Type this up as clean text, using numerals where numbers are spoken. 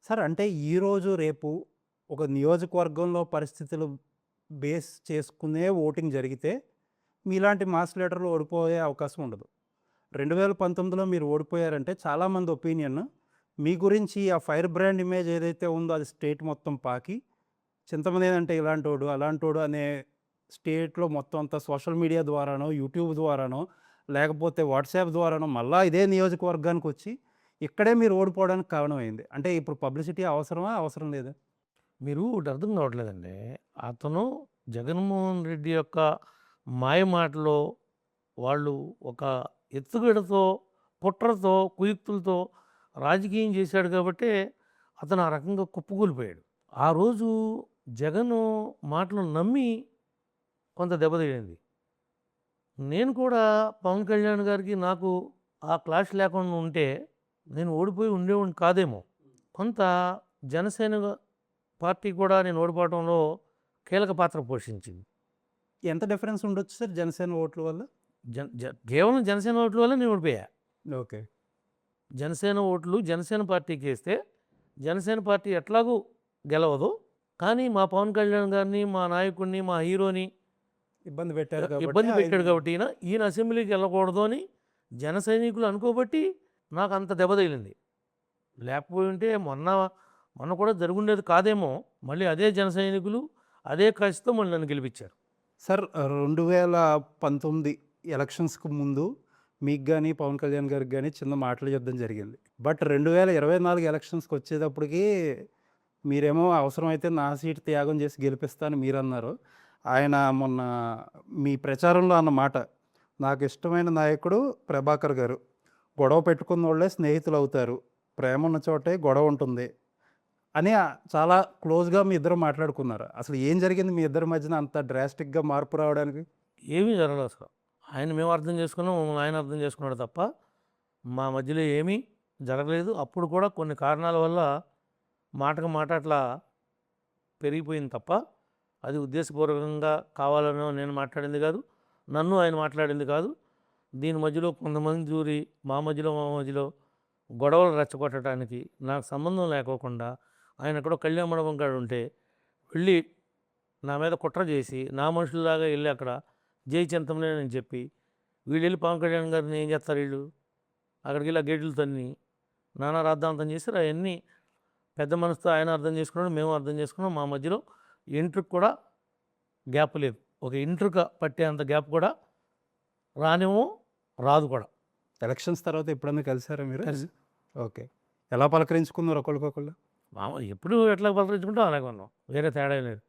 Sir అంటే ఈరోజు, రేపు ఒక నియోజకవర్గంలో పరిస్థితులు బేస్ చేసుకునే ఓటింగ్ జరిగితే, మీలాంటి మాస్ లీడర్లు ఓడిపోయే అవకాశం ఉండదు. 2019లో మీరు ఓడిపోయారంటే చాలామంది ఒపీనియన్ మీ గురించి ఆ ఫైర్ బ్రాండ్ ఇమేజ్ ఏదైతే ఉందో అది స్టేట్ మొత్తం పాకి, చింతమనేనంటే ఇలాంటోడు, అలాంటోడు అనే స్టేట్‌లో మొత్తం అంతా సోషల్ మీడియా ద్వారానో, యూట్యూబ్ ద్వారానో, లేకపోతే వాట్సాప్ ద్వారానో మళ్ళా ఇదే నియోజకవర్గానికొచ్చి ఇక్కడే మీరు ఓడిపోవడానికి కారణమైంది. అంటే ఇప్పుడు పబ్లిసిటీ అవసరమా? అవసరం లేదా? మీరు ఒకటి అర్థం కావట్లేదండి. అతను జగన్మోహన్ రెడ్డి యొక్క మాయ మాటలో వాళ్ళు ఒక ఎత్తుగడతో, కుట్రతో, కుయుక్తులతో రాజకీయం చేశాడు కాబట్టే అతను ఆ రకంగా కుప్పకూలిపోయాడు. ఆ రోజు జగను మాటలు నమ్మి కొంత దెబ్బతినింది. నేను కూడా పవన్ కళ్యాణ్ గారికి నాకు ఆ క్లాష్ లేకుండా ఉంటే నేను ఓడిపోయి ఉండేవాడిని కాదేమో. కొంత జనసేన పార్టీ కూడా నేను ఓడిపోవడంలో కీలక పాత్ర పోషించింది. ఎంత డిఫరెన్స్ ఉండొచ్చు సార్ జనసేన ఓట్ల వల్ల? జన్ జ కేవలం జనసేన ఓట్ల వల్ల నేను ఓడిపోయా. ఓకే. జనసేన ఓట్లు జనసేన పార్టీకి ఏస్తే జనసేన పార్టీ ఎట్లాగూ గెలవదు. కానీ మా పవన్ కళ్యాణ్ గారిని, మా నాయకుడిని, మా హీరోని ఇబ్బంది పెట్టారు కాబట్టి ఇబ్బంది పెట్టాడు ఆయన కాబట్టి ఈయన అసెంబ్లీకి వెళ్ళకూడదు అని జన సైనికులు అనుకోబట్టి నాకు అంత దెబ్బ తగిలింది. లేకపోయి ఉంటే మొన్న కూడా జరుగుండేది కాదేమో. మళ్ళీ అదే జన సైనికులు అదే కసితో మళ్ళీ నన్ను గెలిపించారు. సార్ 2019 ఎలక్షన్స్‌కి ముందు మీకు గాని, పవన్ కళ్యాణ్ గారికి గాని చిన్న మాటల యుద్ధం జరిగింది. బట్ 2024 ఎలక్షన్స్‌కొచ్చేటప్పటికి మీరేమో అవసరమైతే నా సీట్ త్యాగం చేసి గెలిపిస్తా అని మీరన్నారు. ఆయన మొన్న మీ ప్రచారంలో అన్న మాట, నాకిష్టమైన నాయకుడు ప్రభాకర్ గారు. గొడవ పెట్టుకున్నోళ్ళే స్నేహితులవుతారు. ప్రేమున్న చోటే గొడవుంటుంది అని చాలా క్లోజ్‌గా మీ ఇద్దరు మాట్లాడుకున్నారు. అసలు ఏం జరిగింది మీ ఇద్దరి మధ్యన అంత డ్రాస్టిక్‌గా మార్పు రావడానికి? ఏమీ జరగలేదు అసలు. ఆయన మేము అర్థం చేసుకున్నాం, మమ్మల్ని ఆయన అర్థం చేసుకున్నాడు తప్ప మా మధ్యలో ఏమీ జరగలేదు. అప్పుడు కూడా కొన్ని కారణాల వల్ల మాటకు మాట అట్లా పెరిగిపోయింది తప్ప అది ఉద్దేశపూర్వకంగా కావాలనో నేను మాట్లాడింది కాదు. నన్ను ఆయన మాట్లాడింది కాదు. దీని మధ్యలో కొంతమంది దూరి మా మధ్యలో గొడవలు రెచ్చగొట్టడానికి నాకు సంబంధం లేకోకుండా ఆయన ఎక్కడో కళ్యాణ మండపం కాడ ఉంటే వెళ్ళి నా మీద కుట్ర చేసి నా మనుషుల్లాగా వెళ్ళి అక్కడ జై చింతమనేని చెప్పి వీళ్ళు వెళ్ళి పవన్ కళ్యాణ్ గారిని ఏం చేస్తారు వీళ్ళు అక్కడికి వెళ్ళి ఆ గేట్లు తన్ని నానా రాద్ధాంతం చేశారు. అవన్నీ పెద్ద మనసుతో ఆయన అర్థం చేసుకున్నాడు, మేము అర్థం చేసుకున్నాం. మా మధ్యలో ఇంట్రుకు కూడా గ్యాప్ లేదు. ఒక ఇంట్రుక పట్టేంత గ్యాప్ కూడా రానేమో, రాదు కూడా. ఎలక్షన్స్ తర్వాత ఎప్పుడన్నా కలిసారా మీరు? కలిసి ఓకే. ఎలా పలకరించుకున్నారు ఒకళ్ళకొకళ్ళు? ఎప్పుడు ఎట్లా పలకరించుకుంటాం అలాగే ఉన్నాం. వేరే తేడా ఏం లేదు.